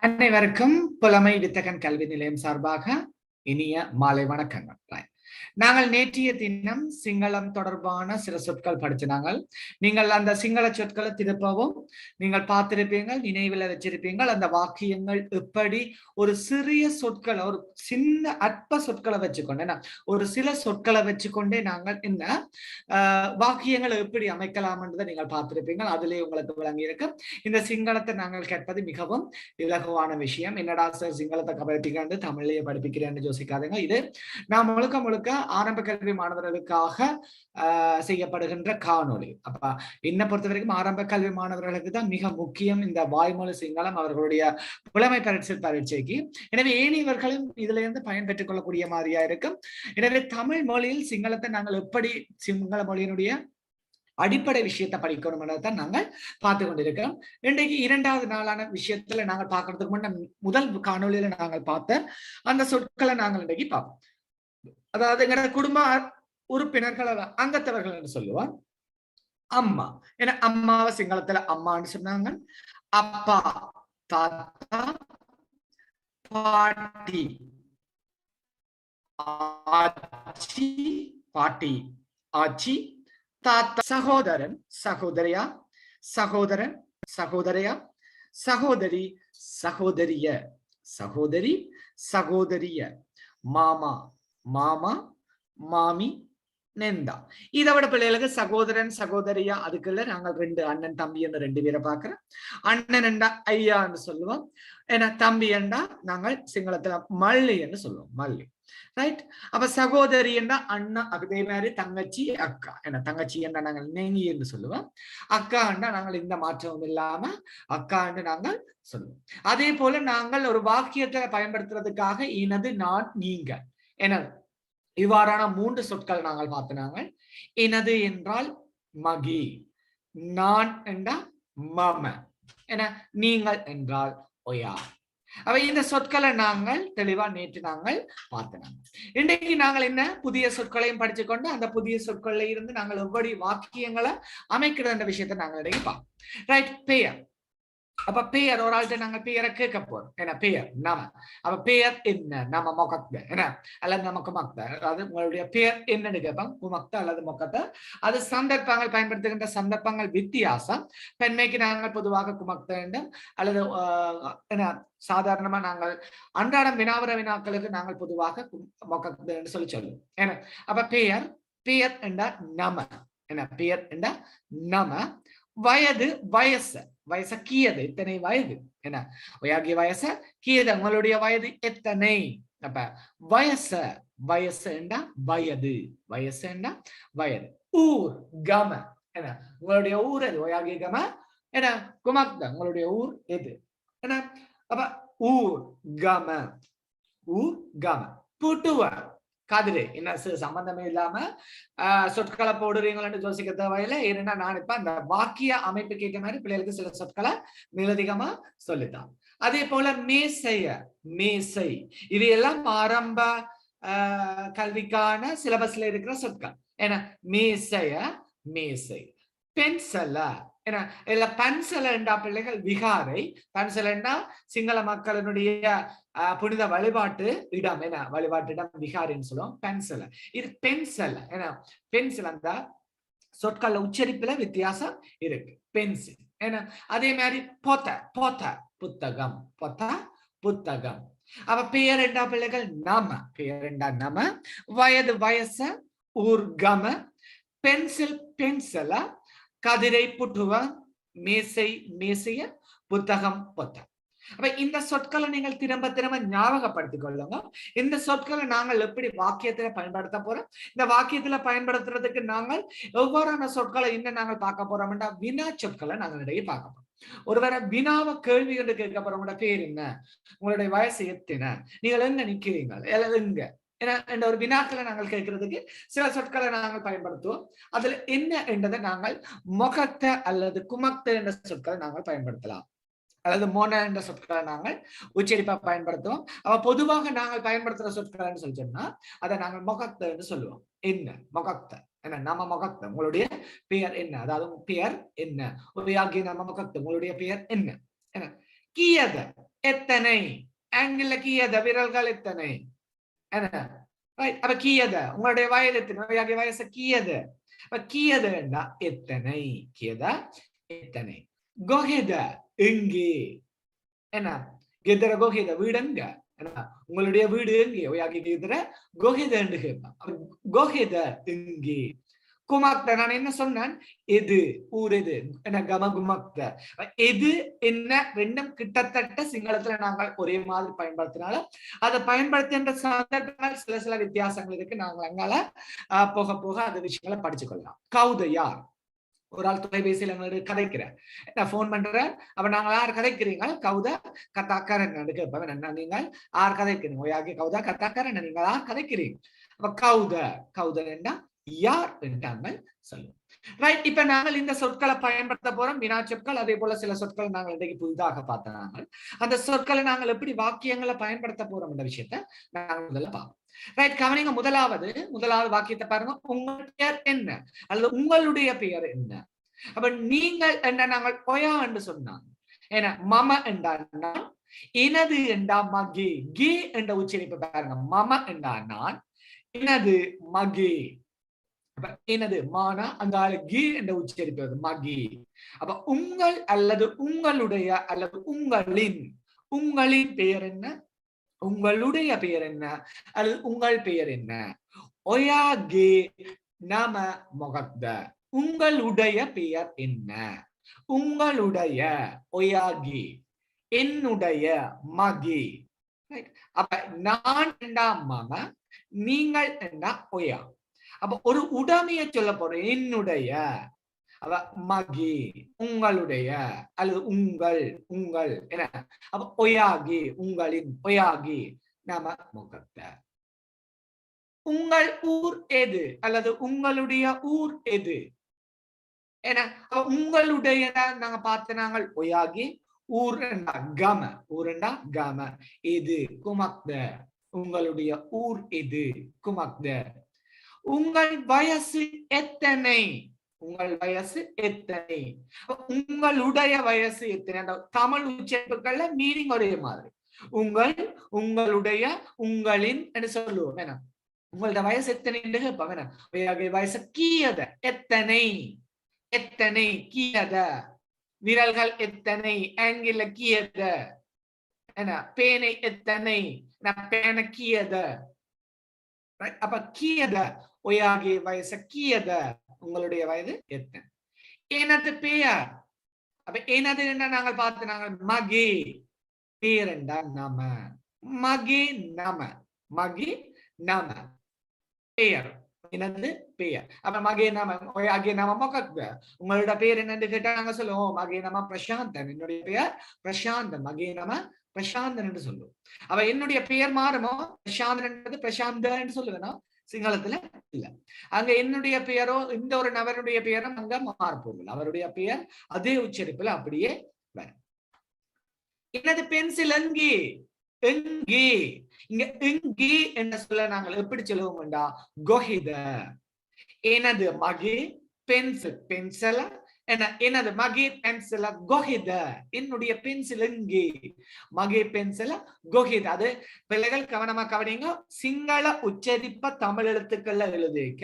அனைவருக்கும் புலமை வித்தகன் கல்வி நிலையம் சார்பாக இனிய மாலை வணக்கங்கள். நாங்கள் நேற்றைய தினம் சிங்களம் தொடர்பான சில சொற்கள் படிச்சினாங்கள். நீங்கள் அந்த சிங்கள சொற்களை திருப்பவும் நீங்கள் பார்த்திருப்பீங்கள், நினைவில் வச்சிருப்பீங்கள். அந்த வாக்கியங்கள் எப்படி ஒரு சிறிய சொற்களை, ஒரு சின்ன அற்ப சொற்களை வச்சுக்கொண்டு, ஒரு சில சொற்களை வச்சுக்கொண்டே நாங்கள் என்ன வாக்கியங்களை எப்படி அமைக்கலாம்ன்றதை நீங்கள் பார்த்திருப்பீங்கள். அதிலே உங்களுக்கு விளங்கி இருக்கு. இந்த சிங்களத்தை நாங்கள் கேட்பது மிகவும் இலகுவான விஷயம். என்னடா சார் சிங்களத்தை படிப்பிக்கிறான்னு தமிழ்லயே படிப்பிக்கிறேன்னு யோசிக்காதுங்க. இது நான் முழுக்க முழுக்க ஆரம்ப கல்வி மாணவர்களுக்காக செய்யப்படுகின்ற காணொளி. அப்ப என்னை பொறுத்த வரைக்கும் ஆரம்ப கல்வி மாணவர்களுக்கு தான் மிக முக்கியம் இந்த வாய்மொழி சிங்களம் அவர்களுடைய புலமை பரீட்சைக்கு. எனவே ஏனையவர்களும் இதுல இருந்து பயன்பெற்றுக் கொள்ளக்கூடிய மாதிரியா இருக்கும். எனவே தமிழ் மொழியில் சிங்களத்தை நாங்கள் எப்படி சிங்கள மொழியினுடைய அடிப்படை விஷயத்தை படிக்கணும் நாங்கள் பார்த்து கொண்டிருக்கிறோம். இன்றைக்கு இரண்டாவது நாளான விஷயத்துல நாங்கள் பார்க்கறதுக்கு முன்ன முதல் காணொலியில நாங்கள் பார்த்த அந்த சொற்களை நாங்கள் இன்றைக்கு பார்ப்போம். அதாவது எங்களோட குடும்ப உறுப்பினர்கள் அங்கத்தவர்கள் என்று சொல்லுவார். அம்மா, ஏன்னா அம்மாவை சிங்களத்துல அம்மான்னு சொன்னாங்க. அப்பா, தாத்தா, பாட்டி, ஆச்சி, பாட்டி, ஆச்சி, தாத்தா, சகோதரன், சகோதரியா, சகோதரன், சகோதரியா, சகோதரி, சகோதரிய, சகோதரி, சகோதரிய, மாமா, மாமா, மாமி, நெந்தா. இதை விட பிள்ளைகளுக்கு சகோதரன், சகோதரியா, அதுக்குள்ள நாங்கள் ரெண்டு அண்ணன் தம்பி என்று ரெண்டு பேரை பார்க்கிறோம். அண்ணன் என்றா ஐயான்னு சொல்லுவோம். ஏன்னா தம்பி என்றா நாங்கள் சிங்களத்துல மல்லி என்று சொல்லுவோம். மல்லி, ரைட். அப்ப சகோதரி என்றா அண்ணா, அதே மாதிரி தங்கச்சி, அக்கா. ஏன்னா தங்கச்சி என்றா நாங்கள் நெங்கி என்று சொல்லுவோம். அக்கா என்றா நாங்கள் இந்த மாற்றமும் இல்லாம அக்கா என்று நாங்கள் சொல்லுவோம். அதே போல நாங்கள் ஒரு வாக்கியத்தை பயன்படுத்துறதுக்காக இனது, நான், நீங்க என இவ்வாறான மூன்று சொற்கள் நாங்கள் பார்த்தனாங்க. எனது என்றால் மகி, நான் என்றால் மம, என நீங்கள் என்றால் ஒயா. அவை இந்த சொற்களை நாங்கள் தெளிவா நேற்று நாங்கள் பார்த்தனாங்க. இன்றைக்கு நாங்கள் என்ன புதிய சொற்களையும் படிச்சுக்கொண்டு அந்த புதிய சொற்கள்ல இருந்து நாங்கள் எவ்வளவு வாக்கியங்களை அமைக்கிறது என்ற விஷயத்தை நாங்கள் இன்றைக்கு பார்ப்போம். ரைட். பெயர். அப்ப பெயர் ஒரு ஆள்கிட்ட நாங்க பெயரை கேட்க போறோம். என்ன பெயர்? நம. அப்ப பெயர் என்ன? நம்ம மொக்கத்த என்ன அல்லது நமக்கு மொக்த, அதாவது உங்களுடைய பெயர் என்னன்னு கேட்பாங்க. குமக்த அல்லது மொக்கத்த. அது சந்தர்ப்பங்கள், பயன்படுத்துகின்ற சந்தர்ப்பங்கள் வித்தியாசம். பெண்மைக்கு நாங்கள் பொதுவாக குமக்த வேண்டும், அல்லது என்ன சாதாரணமா நாங்கள் அன்றாடம் வினாவர வினாக்களுக்கு நாங்கள் பொதுவாக மொக்கத்த என்று சொல்லி சொல்லுவோம். ஏன்னா அப்ப பெயர், பெயர் என்றா நம. என்ன பெயர் என்றா நம. வயது, வயசு. வயசு கீயது, எத்தனை வயது. என்ன ஒயாகிய வயசு கீயது, உங்களுடைய வயது எத்தனை. அப்ப வயசு, வயசு என்றா வயது, வயசு என்றா வயது. ஊர், கம. என்ன உங்களுடைய ஊர் எது? ஒயாகிய கம. என்ன குமக்த, உங்களுடைய ஊர் எது. என்ன அப்ப ஊர், கம, ஊர், கம. புட்டுவ, கதிரை. என்ன சம்பந்தமே இல்லாம சொற்களை போடுறீங்கன்னு யோசிக்க தேவையில்லை. ஏன்னா நான் இப்ப அந்த வாக்கிய அமைப்பு கேட்க மாதிரி பிள்ளைகளுக்கு சில சொற்களை மேலதிகமா சொல்லித்தான். அதே போல மேசைய, மேசை. இது எல்லாம் ஆரம்ப கல்விக்கான சிலபஸ்ல இருக்கிற சொற்கள். ஏன்னா மேசைய, மேசை. பென்சல, ஏன்னா இல்ல பன்சல என்றா பிள்ளைகள் விகாரை. பன்சல என்றா சிங்கள மக்களினுடைய புனித வழிபாட்டு இடம். என்ன வழிபாட்டு இடம் விகாரின்னு சொல்லுவோம். பென்சல, இது பென்சல். ஏன்னா பென்சில் அந்த சொற்கள உச்சரிப்புல வித்தியாசம் இருக்கு. பென்சில். ஏன்னா அதே மாதிரி பொத்த, பொத்த புத்தகம், பொத்த புத்தகம். அவ பெயர் என்றா பிள்ளைகள் நம, பெயர் என்றா நம. வயது, வயச, ஊர்கம. பென்சில், பென்சில. கதிரை, புட்டுவ. மேசை, மேசைய. புத்தகம், புத்தகம். அப்ப இந்த சொற்களை நீங்கள் திரும்ப திரும்ப ஞாபகப்படுத்திக் கொள்ளுங்க. இந்த சொற்களை நாங்கள் எப்படி வாக்கியத்துல பயன்படுத்த போறோம். இந்த வாக்கியத்துல பயன்படுத்துறதுக்கு நாங்கள் எவ்வாறான சொற்களை இன்னும் நாங்கள் பார்க்க போறோம்னா வினா சொற்களை நாங்கள் இடையே பார்க்க போறோம். ஒருவேளை வினாவ கேள்வி என்று கேட்க போறோம். உங்களோட பேர் என்ன, உங்களுடைய வயசு எத்தனை, நீங்கள் எங்க நிக்கிறீங்க, எங்க என்ற ஒரு வினாக்களை நாங்கள் கேட்கறதுக்கு சில சொற்களை நாங்கள் பயன்படுத்துவோம். அதுல என்ன என்றதை நாங்கள் மொகத்த அல்லது குமக்த என்ற சொற்களை நாங்கள் பயன்படுத்தலாம். அல்லது மோன என்ற சொற்களை நாங்கள் உச்சரிப்பா பயன்படுத்துவோம். அவ பொதுவாக நாங்கள் பயன்படுத்துற சொற்கள்னு சொல்லி சொன்னா அதை நாங்கள் மொகத்த என்று சொல்லுவோம். என்ன மொகத்த, என்ன நம்ம மொகத்த, உங்களுடைய பெயர் என்ன, அதாவது பெயர் என்ன. நம்ம மொகத்த, உங்களுடைய பெயர் என்ன. என்ன கீயத, எத்தனை ஆங்கிள் கீயத விரல்கள் எத்தனை என்ன அப்ப கீயத உங்களுடைய வயது எத்தனை வயசு கீயது அப்ப கீயதுன்னா எத்தனை கீயத எத்தனை கொஹெத எங்கே என்ன கெதர கொஹெத வீடு எங்க உங்களுடைய வீடு எங்கே கெதர கொஹெத கொஹெத எங்கே குமாக்த நான் என்ன சொன்னேன் எது ஊர் எது என்ன கமகுமாக்த எது என்ன ரெண்டும் கிட்டத்தட்ட சிங்களத்துல நாங்கள் ஒரே மாதிரி பயன்படுத்தினால அதை பயன்படுத்துகின்ற சந்தர்ப்பங்கள் சில வித்தியாசங்கள் இருக்கு நாங்கள் அங்கால போக போக அந்த விஷயங்களை படிச்சு கொள்ளலாம் கௌத யார் ஒரு ஆள் தொலைபேசியில கதைக்கிறேன் நான் போன் பண்றேன் அப்ப நாங்க யார் கதைக்கிறீங்க கௌத கத்தாக்காரன் கேட்பேன் என்ன நீங்கள் யார் கதைக்கிறீங்க ஓயாகி கௌதா கத்தாக்காரன் நீங்க யார் கதைக்கிறீங்க அப்ப கௌத என்ன யார் என்றாங்க சொல்லுவோம் ரைட் இப்ப நாங்கள் இந்த சொற்களை பயன்படுத்த போறோம் வினா சொற்கள் அதே போல சில சொற்கள் நாங்கள் இன்றைக்கு புதிதாக பார்த்தோம் அந்த சொற்களை நாங்கள் எப்படி வாக்கியங்களை பயன்படுத்த போறோம் என்ற விஷயத்த நாங்கள் முதல்ல பார்ப்போம் ரைட் கவனிங்க முதலாவது வாக்கியத்தை பாருங்க உங்கள் பெயர் என்ன அல்லது உங்களுடைய பெயர் என்ன அப்ப நீங்கள் என்ன நாங்கள் பொயா என்று சொன்னாங்க ஏன்னா மம என்றா எனது என்றா மகே கே என்ற உச்சரிப்பு பாருங்க மம என்றா நான் எனது மகே எனது மானா அந்த கி என்ற உச்சரிப்பு மகி அப்ப உங்கள் அல்லது உங்களுடைய அல்லது உங்களின் பெயர் என்ன உங்களுடைய பெயர் என்ன அல்லது உங்கள் பெயர் என்ன ஒயாகே நம மொகத்த உங்களுடைய பெயர் என்ன உங்களுடைய ஒயாகி என்னுடைய மகி அப்ப நான் என்றா மம நீங்கள் என்றா ஒயா அப்ப ஒரு உடைமையை சொல்ல போறோம் என்னுடைய மகி உங்களுடைய அல்லது உங்கள் என்ன அப்ப ஒயாகி உங்களின் ஒயாகி நாம முகத்த உங்கள் ஊர் எது அல்லது உங்களுடைய ஊர் எது ஏன்னா உங்களுடைய நாங்க பார்த்த நாங்கள் ஒயாகி ஊர்ண்டா கம எது குமக்த உங்களுடைய ஊர் எது குமக்த உங்கள் வயசு எத்தனை உங்களுடைய வயசு எத்தனை தமிழ் உச்சரிப்புகள்ல மீனிங் ஒரே மாதிரி உங்களுடைய உங்களின் என்று சொல்லுவோம் வேணாம் உங்களோட வயசு எத்தனை கேட்பாங்க வயசு கீயத எத்தனை கீயத விரல்கள் எத்தனை ஆங்கில கீயத என்ன பேனை எத்தனை பேன கீயத அப்ப கீயத ஒயாகிய வயசு கீயத உங்களுடைய வயது எத்தனை எனது பெயர் அப்ப எனது என்ன நாங்கள் பார்த்து நாங்கள் மகே பேர் என்றா நம மகே நம பெயர் எனது பெயர் அப்ப மகே நம ஒயாகிய நம மொகத்வ உங்களோட பேர் என்னன்னு கேட்டா நாங்க சொல்லுவோம் மகே நம பிரசாந்தன் என்னுடைய பெயர் பிரசாந்தன் மகே நம பிரசாந்தன் என்று சொல்லுவோம் அவ என்னுடைய பெயர் மாறுமோ பிரசாந்தன் பிரசாந்த என்று சொல்லுவேனா சிங்களத்துல இல்ல அங்க என்னுடைய பெயரோ இந்த ஒரு நபருடைய பெயரும் அங்க மாறப்போகுது அவருடைய பெயர் அதே உச்சரிப்புல அப்படியே வரும் எனது பென்சில் எங்கே இங்க எங்கே என்ன சொல்ல நாங்கள் எப்படி சொல்லுவோம்டா கொஹித எனது மகே பென்சில் எனது மகே பென்சில கொஹித என்னுடைய பென்சில் எங்கே மகே பென்சில கொஹித அது பிள்ளைகள் கவனமா கவனிங்க சிங்கள உச்சரிப்ப தமிழ் எழுத்துக்கள்ல எழுதிக்க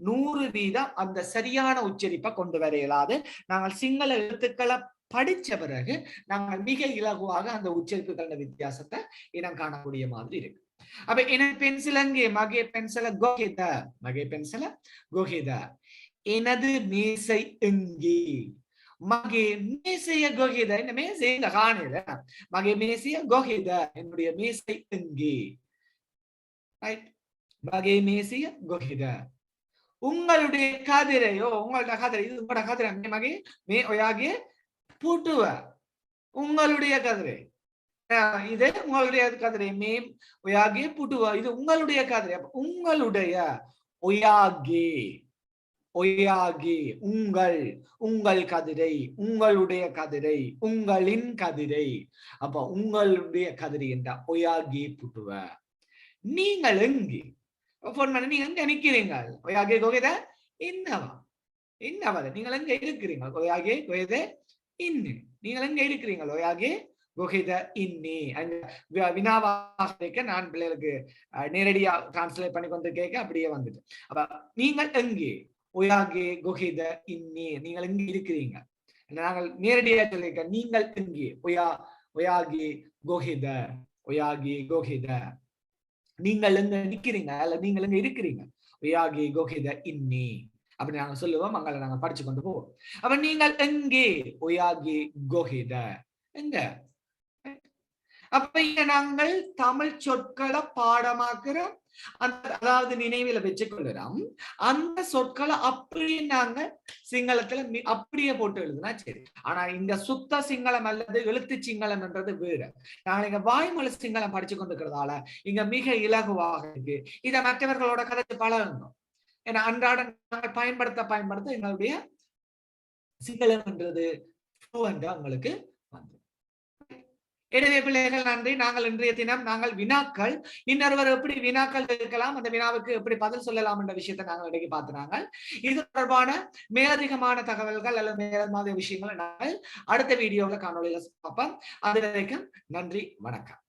100% அந்த சரியான உச்சரிப்பை கொண்டு வர இயலாது நாங்கள் சிங்கள எழுத்துக்களை படிச்ச பிறகு நாங்கள் மிக இலகுவாக அந்த உச்சரிப்புகள வித்தியாசத்தை இனம் காணக்கூடிய மாதிரி இருக்கு அப்ப எனது பென்சில் எங்கே மகே பென்சில கொஹித எனது மேசை எங்கே மகே மேசைய கொஹித இந்த மேசை இந்த காணல மகே மேசைய கொஹித என்னுடைய மேசை எங்கே மகே மேசைய கொஹித உங்களுடைய கதிரையோ உங்களோட கதிரை இது உங்களோட கதிரை மகே மே ஒயாகிய பூட்டுவ உங்களுடைய கதிரை இது உங்களுடைய கதிரை மே ஒயாகிய பூட்டுவ இது உங்களுடைய கதிரை உங்களுடைய ஒயாகே ஒயாகி உங்கள் கதிரை உங்களுடைய கதிரை உங்களின் கதிரை அப்ப உங்களுடைய கதிரை என்றா ஒயாகி புட்டுவ நீங்கள் எங்கே போன் பண்ண நீங்க எங்க நிக்கிறீங்க ஒயாகே கோகேத என்னவா நீங்கள் எங்க இருக்கிறீங்க ஒயாகே கோகேத இன்னும் நீங்கள் எங்க இருக்கிறீங்க ஒயாகே குஹித இன்னி. வினாவாக நான் பிள்ளைகளுக்கு நேரடியா டிரான்ஸ்லேட் பண்ணி கொண்டு கேட்க அப்படியே வந்துட்டு. அப்ப நீங்கள் எங்கே, ஒயாகே குஹித இன்னி, நீங்கள் எங்கே இருக்கிறீங்க. நாங்கள் நேரடியாக சொல்லியிருக்க, நீங்கள் எங்கே, ஒயாகி கோஹித, ஒயாகி கோஹித, நீங்கள் எங்க நிக்கிறீங்க, அல்ல நீங்கள் எங்க இருக்கிறீங்க, ஒயாகி கோஹித இன்னி அப்படி நாங்க சொல்லுவோம். அங்கே நாங்க படிச்சு கொண்டு போவோம். அப்ப நீங்கள் எங்கே, ஒயாகி கோஹித, எங்க. அப்ப இங்க நாங்கள் தமிழ் சொற்களை பாடமாக்குறோம். அதாவது நினைவுல வச்சுக்கொள்ளுறோம். அந்த சொற்களை அப்படியே நாங்க சிங்களத்துல அப்படியே போட்டு எழுதுனா சரி. ஆனா இந்த சுத்த சிங்களம் அல்லது எழுத்து சிங்களம் என்றது வேறு. நாங்கள் இங்க வாய்மொழி சிங்களம் படிச்சு கொண்டிருக்கிறதால இங்க மிக இலகுவாக இருக்கு. இதை மற்றவர்களோட கதைச்சு பழகணும். ஏன்னா அன்றாட நாங்கள் பயன்படுத்த எங்களுடைய சிங்களம் என்றது உங்களுக்கு வந்து. எனவே பிள்ளைகள் நன்றி. நாங்கள் இன்றைய தினம் நாங்கள் வினாக்கள், இன்னொருவர் எப்படி வினாக்கள் இருக்கலாம், அந்த வினாவுக்கு எப்படி பதில் சொல்லலாம் என்ற விஷயத்தை நாங்கள் இன்றைக்கு பார்த்துனாங்க. இது தொடர்பான மேலதிகமான தகவல்கள் அல்லது மேலதிகமான விஷயங்களை நாங்கள் அடுத்த வீடியோல காணொலியில பார்ப்போம். அது வரைக்கும் நன்றி, வணக்கம்.